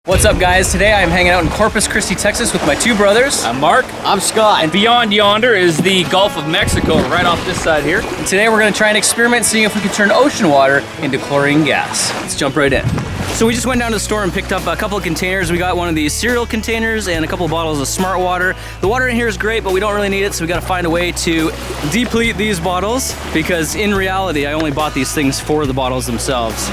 What's up, guys? Today I am hanging out in Corpus Christi, Texas with my two brothers. I'm Mark. I'm Scott. And beyond yonder is the Gulf of Mexico, right off this side here. And today we're going to try and experiment seeing if we can turn ocean water into chlorine gas. Let's jump right in. So we just went down to the store and picked up a couple of containers. We got one of these cereal containers and a couple of bottles of Smart Water. The water in here is great, but we don't really need it, so we got to find a way to deplete these bottles, because in reality, I only bought these things for the bottles themselves.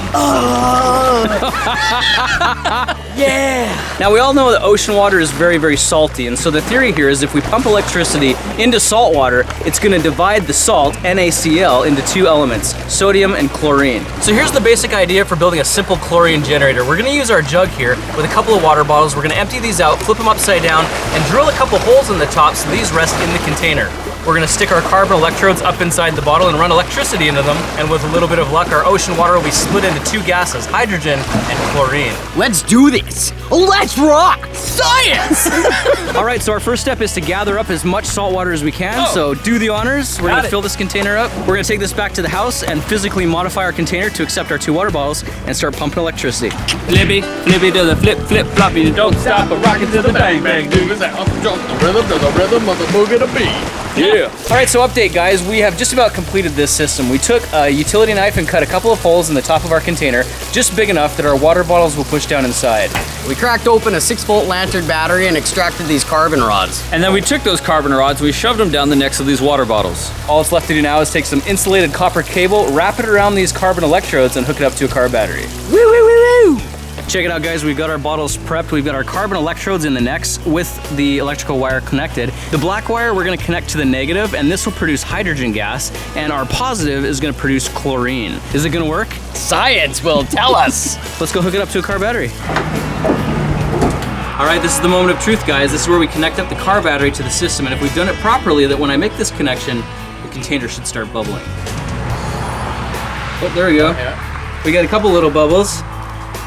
Yeah! Now, we all know that ocean water is very, very salty, and so the theory here is if we pump electricity into salt water, it's going to divide the salt, NaCl, into two elements, sodium and chlorine. So here's the basic idea for building a simple chlorine generator. We're going to use our jug here with a couple of water bottles. We're going to empty these out, flip them upside down, and drill a couple holes in the top so these rest in the container. We're going to stick our carbon electrodes up inside the bottle and run electricity into them, and with a little bit of luck, our ocean water will be split into two gases, hydrogen and chlorine. Let's do this! Let's rock! Science! All right, so our first step is to gather up as much salt water as we can, so do the honors. We're going to fill this container up. We're going to take this back to the house and physically modify our container to accept our two water bottles and start pumping electricity. Flippy, flippy to the flip, flip, floppy. Don't stop, but rock it to the bang, bang. Do the rhythm of the boogie to beat. Yeah. All right, so update, guys. We have just about completed this system. We took a utility knife and cut a couple of holes in the top of our container, just big enough that our water bottles will push down inside. We cracked open a 6-volt lantern battery and extracted these carbon rods. And then we took those carbon rods, we shoved them down the necks of these water bottles. All it's left to do now is take some insulated copper cable, wrap it around these carbon electrodes, and hook it up to a car battery. Woo, woo, woo, woo! Check it out, guys. We've got our bottles prepped. We've got our carbon electrodes in the necks with the electrical wire connected. The black wire we're going to connect to the negative, and this will produce hydrogen gas, and our positive is going to produce chlorine. Is it going to work? Science will tell us! Let's go hook it up to a car battery. All right, this is the moment of truth, guys. This is where we connect up the car battery to the system, and if we've done it properly, that when I make this connection, the container should start bubbling. Oh, there we go. Yeah. We got a couple little bubbles.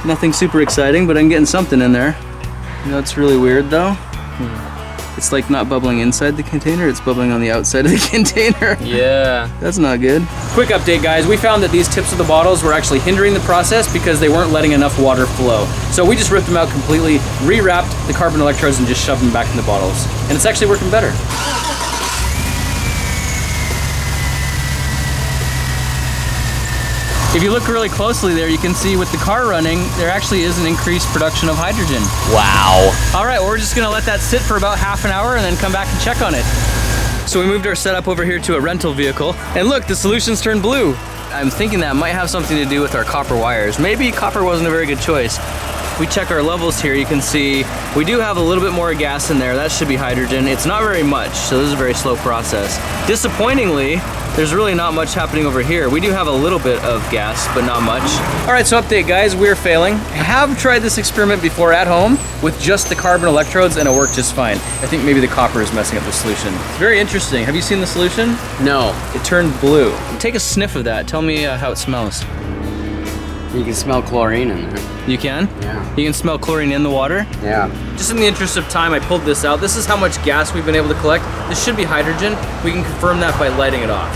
Nothing super exciting, but I'm getting something in there. You know, it's really weird though. It's like not bubbling inside the container, it's bubbling on the outside of the container. Yeah. That's not good. Quick update, guys. We found that these tips of the bottles were actually hindering the process because they weren't letting enough water flow. So we just ripped them out completely, rewrapped the carbon electrodes, and just shoved them back in the bottles. And it's actually working better. If you look really closely there, you can see with the car running, there actually is an increased production of hydrogen. Wow. All right, well, we're just gonna let that sit for about half an hour and then come back and check on it. So we moved our setup over here to a rental vehicle, and look, the solution's turned blue. I'm thinking that might have something to do with our copper wires. Maybe copper wasn't a very good choice. If we check our levels here, you can see we do have a little bit more gas in there. That should be hydrogen. It's not very much, so this is a very slow process. Disappointingly, there's really not much happening over here. We do have a little bit of gas, but not much. All right, so update, guys, we're failing. I have tried this experiment before at home with just the carbon electrodes, and it worked just fine. I think maybe the copper is messing up the solution. It's very interesting. Have you seen the solution? No. It turned blue. Take a sniff of that. Tell me how it smells. You can smell chlorine in there. You can? Yeah. You can smell chlorine in the water? Yeah. Just in the interest of time, I pulled this out. This is how much gas we've been able to collect. This should be hydrogen. We can confirm that by lighting it off.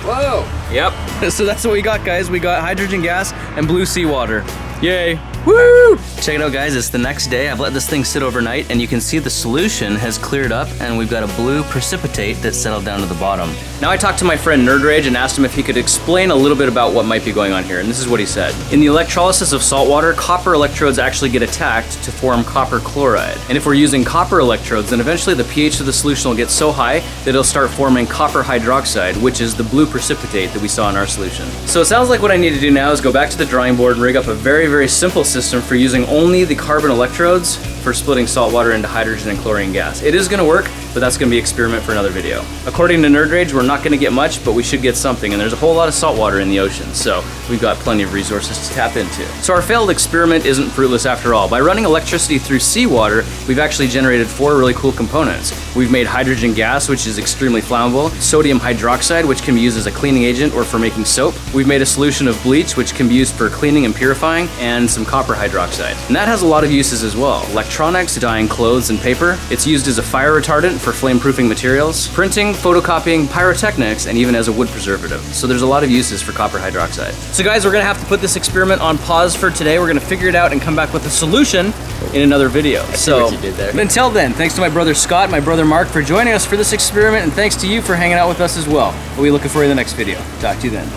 Whoa! Yep. So that's what we got, guys. We got hydrogen gas and blue seawater. Yay. Woo! Check it out, guys. It's the next day. I've let this thing sit overnight, and you can see the solution has cleared up, and we've got a blue precipitate that settled down to the bottom. Now I talked to my friend Nerd Rage and asked him if he could explain a little bit about what might be going on here, and this is what he said. In the electrolysis of salt water, copper electrodes actually get attacked to form copper chloride. And if we're using copper electrodes, then eventually the pH of the solution will get so high that it'll start forming copper hydroxide, which is the blue precipitate that we saw in our solution. So it sounds like what I need to do now is go back to the drawing board and rig up a very, very simple system for using only the carbon electrodes for splitting salt water into hydrogen and chlorine gas. It is going to work, but that's going to be an experiment for another video. According to Nerd Rage, we're not going to get much, but we should get something, and there's a whole lot of salt water in the ocean, so we've got plenty of resources to tap into. So our failed experiment isn't fruitless after all. By running electricity through seawater, we've actually generated 4 really cool components. We've made hydrogen gas, which is extremely flammable, sodium hydroxide, which can be used as a cleaning agent or for making soap. We've made a solution of bleach, which can be used for cleaning and purifying, and some copper hydroxide. And that has a lot of uses as well. Electronics, dyeing clothes and paper. It's used as a fire retardant for flame-proofing materials, printing, photocopying, pyrotechnics, and even as a wood preservative. So there's a lot of uses for copper hydroxide. So guys, we're gonna have to put this experiment on pause for today. We're gonna figure it out and come back with a solution in another video. So what you did there. until then, thanks to my brother Scott, my brother Mark for joining us for this experiment, and thanks to you for hanging out with us as well. We'll be looking for you in the next video. Talk to you then.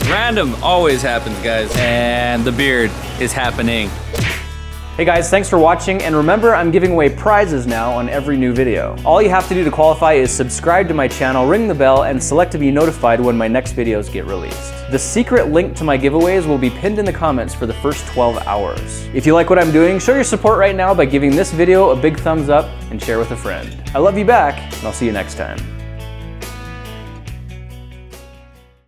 Random always happens, guys. And the beard is happening. Hey guys, thanks for watching, and remember, I'm giving away prizes now on every new video. All you have to do to qualify is subscribe to my channel, ring the bell, and select to be notified when my next videos get released. The secret link to my giveaways will be pinned in the comments for the first 12 hours. If you like what I'm doing, show your support right now by giving this video a big thumbs up and share with a friend. I love you back, and I'll see you next time.